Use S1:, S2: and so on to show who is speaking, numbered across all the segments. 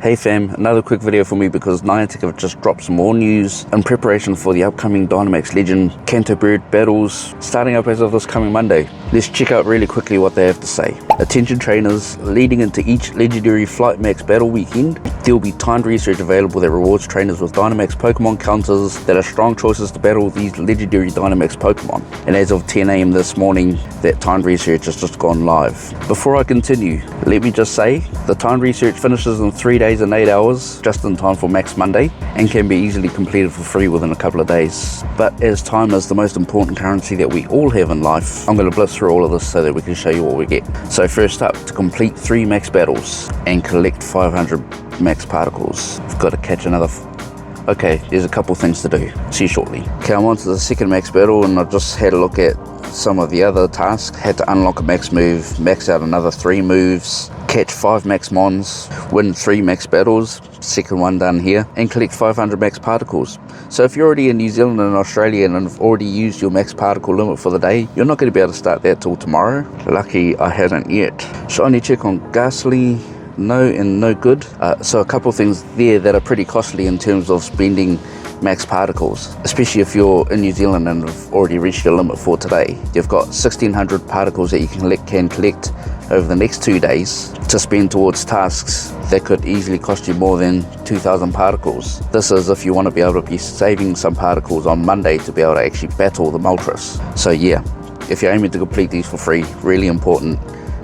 S1: Hey fam, another quick video for me because Niantic have just dropped some more news in preparation for the upcoming Dynamax Legend Canterbury Battles starting up as of this coming Monday. Let's check out really quickly what they have to say. Attention trainers, leading into each Legendary Flight Max Battle weekend, there will be timed research available that rewards trainers with Dynamax Pokemon counters that are strong choices to battle these Legendary Dynamax Pokemon. And as of 10 AM this morning, that timed research has just gone live. Before I continue, let me just say, the timed research finishes in 3 days and 8 hours, just in time for Max Monday, and can be easily completed for free within a couple of days. But as time is the most important currency that we all have in life, I'm going to blitz through all of this so that we can show you what we get. So first up, to complete 3 max battles and collect 500 max particles, we've got to catch another okay, there's a couple things to do. See you shortly. Okay, I'm on to the second max battle, and I just had a look at some of the other tasks. Had to unlock a max move, max out another 3 moves, catch 5 max mons, win 3 max battles, second one done here, and collect 500 max particles. So if you're already in New Zealand and Australia and have already used your max particle limit for the day, you're not going to be able to start that till tomorrow. Lucky I hadn't yet. Shiny check on Ghastly, no and no good. So a couple things there that are pretty costly in terms of spending max particles, especially if you're in New Zealand and have already reached your limit for today. You've got 1600 particles that you can collect over the next 2 days to spend towards tasks that could easily cost you more than 2000 particles. This is if you want to be able to be saving some particles on Monday to be able to actually battle the Moltres. So yeah, if you're aiming to complete these for free, really important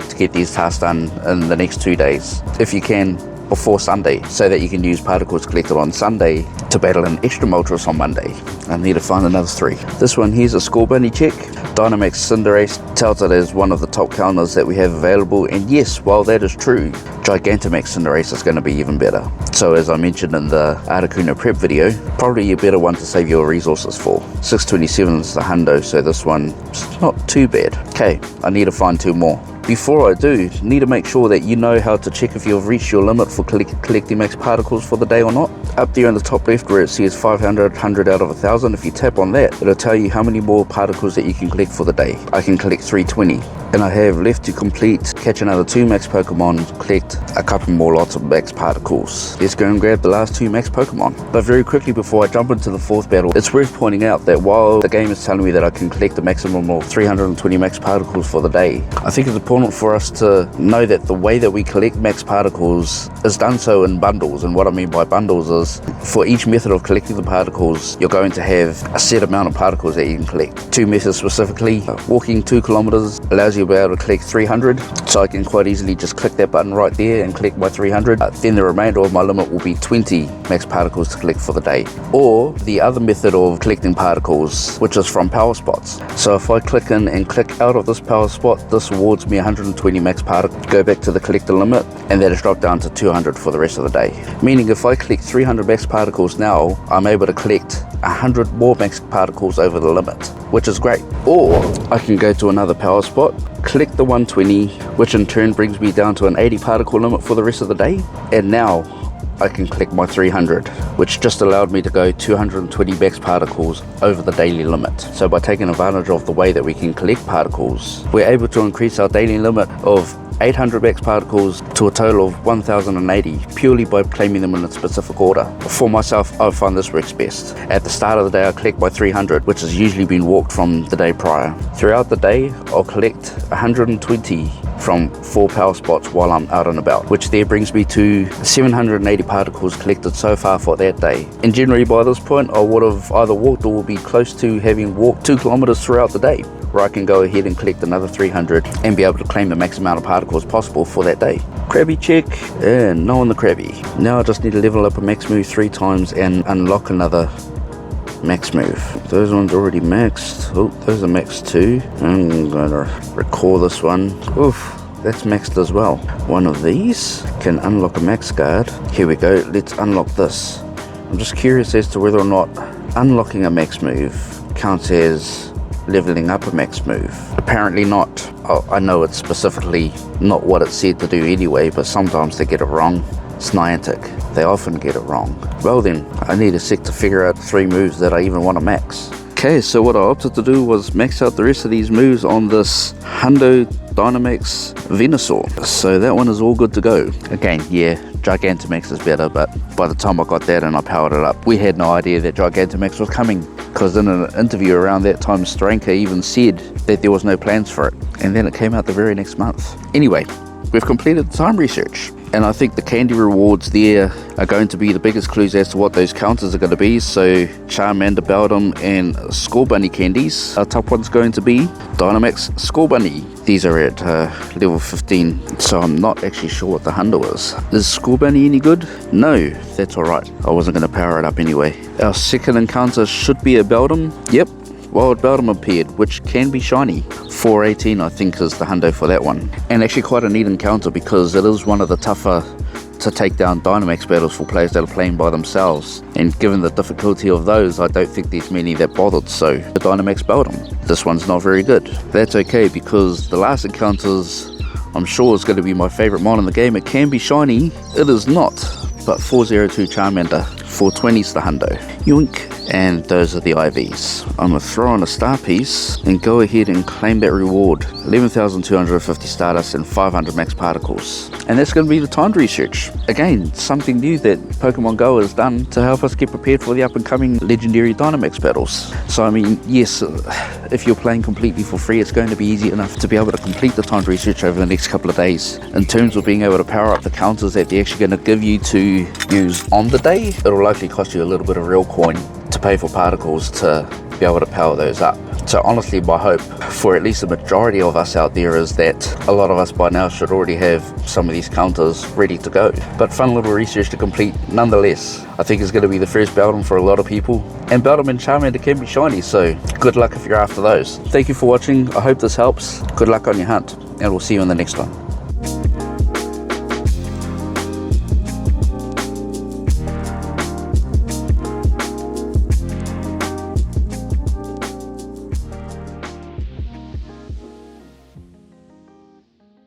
S1: to get these tasks done in the next 2 days, if you can before Sunday, so that you can use particles collected on Sunday to battle an extra Moltres on Monday. I need to find another 3. This one here's a score bunny check. Dynamax Cinderace tells it as one of the top counters that we have available, and yes, while that is true, Gigantamax Cinderace is going to be even better. So as I mentioned in the Articuno prep video, probably a better one to save your resources for. 627 is the hundo, so this one's not too bad. Okay, I need to find 2 more. Before I do, need to make sure that you know how to check if you've reached your limit for collecting max particles for the day or not. Up there in the top left where it says 500, 100 out of 1000, if you tap on that, it'll tell you how many more particles that you can collect for the day. I can collect 320. And I have left to complete, catch another 2 max Pokemon, collect a couple more lots of max particles. Let's go and grab the last 2 max Pokemon. But very quickly before I jump into the 4th battle, it's worth pointing out that while the game is telling me that I can collect a maximum of 320 max particles for the day, I think it's important for us to know that the way that we collect max particles is done so in bundles. And what I mean by bundles is, for each method of collecting the particles, you're going to have a set amount of particles that you can collect. 2 methods specifically. Walking 2 kilometers allows you to be able to collect 300, so I can quite easily just click that button right there and collect my 300. Then the remainder of my limit will be 20 max particles to collect for the day. Or the other method of collecting particles, which is from power spots. So if I click in and click out of this power spot, this awards me 120 max particles, go back to the collector limit, and that is dropped down to 200 for the rest of the day. Meaning if I collect 300 max particles now, I'm able to collect 100 more max particles over the limit, which is great. Or I can go to another power spot, collect the 120, which in turn brings me down to an 80 particle limit for the rest of the day, and now I can collect my 300, which just allowed me to go 220 max particles over the daily limit. So by taking advantage of the way that we can collect particles, we're able to increase our daily limit of 800 max particles to a total of 1080 purely by claiming them in a specific order. For myself, I find this works best. At the start of the day, I collect my 300, which has usually been walked from the day prior. Throughout the day, I'll collect 120 from 4 power spots while I'm out and about, which there brings me to 780 particles collected so far for that day. And generally by this point, I would have either walked or will be close to having walked 2 kilometers throughout the day, where I can go ahead and collect another 300 and be able to claim the max amount of particles possible for that day. Krabby check, and no on the Krabby. Now I just need to level up a max move 3 times and unlock another max move. Those ones already maxed. Oh, those are maxed too. I'm gonna recall this one. Oof, that's maxed as well. One of these can unlock a max guard. Here we go, let's unlock this. I'm just curious as to whether or not unlocking a max move counts as leveling up a max move. Apparently not. I know it's specifically not what it's said to do anyway, but sometimes they get it wrong. It's Niantic. They often get it wrong. Well then, I need a sec to figure out 3 moves that I even want to max. Okay, so what I opted to do was max out the rest of these moves on this Hundo Dynamax Venusaur. So that one is all good to go. Again, yeah, Gigantamax is better, but by the time I got that and I powered it up, we had no idea that Gigantamax was coming, because in an interview around that time, Stranka even said that there was no plans for it, and then it came out the very next month. Anyway, we've completed the time research, and I think the candy rewards there are going to be the biggest clues as to what those counters are going to be. So Charmander, Beldum and Scorbunny candies. Our top one's going to be Dynamax Scorbunny. These are at level 15, so I'm not actually sure what the hundo is. Is Scorbunny any good? No, that's alright. I wasn't going to power it up anyway. Our second encounter should be a Beldum. Yep, Wild Beldum appeared, which can be shiny. 418 I think is the hundo for that one. And actually quite a neat encounter, because it is one of the tougher to take down Dynamax battles for players that are playing by themselves. And given the difficulty of those, I don't think there's many that bothered. So the Dynamax Beldum, this one's not very good. That's okay, because the last encounters I'm sure is going to be my favourite mon in the game. It can be shiny, it is not. But 402 Charmander, 420's the hundo. Yoink. And those are the IVs. I'm going to throw on a star piece and go ahead and claim that reward. 11,250 Stardust and 500 max particles. And that's going to be the timed research. Again, something new that Pokemon Go has done to help us get prepared for the up and coming Legendary Dynamax Battles. So I mean, yes, if you're playing completely for free, it's going to be easy enough to be able to complete the timed research over the next couple of days. In terms of being able to power up the counters that they're actually going to give you to use on the day, it'll likely cost you a little bit of real coin to pay for particles to be able to power those up. So honestly, my hope for at least the majority of us out there is that a lot of us by now should already have some of these counters ready to go. But fun little research to complete nonetheless. I think it's going to be the first Beldum for a lot of people, and Beldum and Charmander can be shiny, so good luck if you're after those. Thank you for watching. I hope this helps. Good luck on your hunt, and we'll see you in the next one.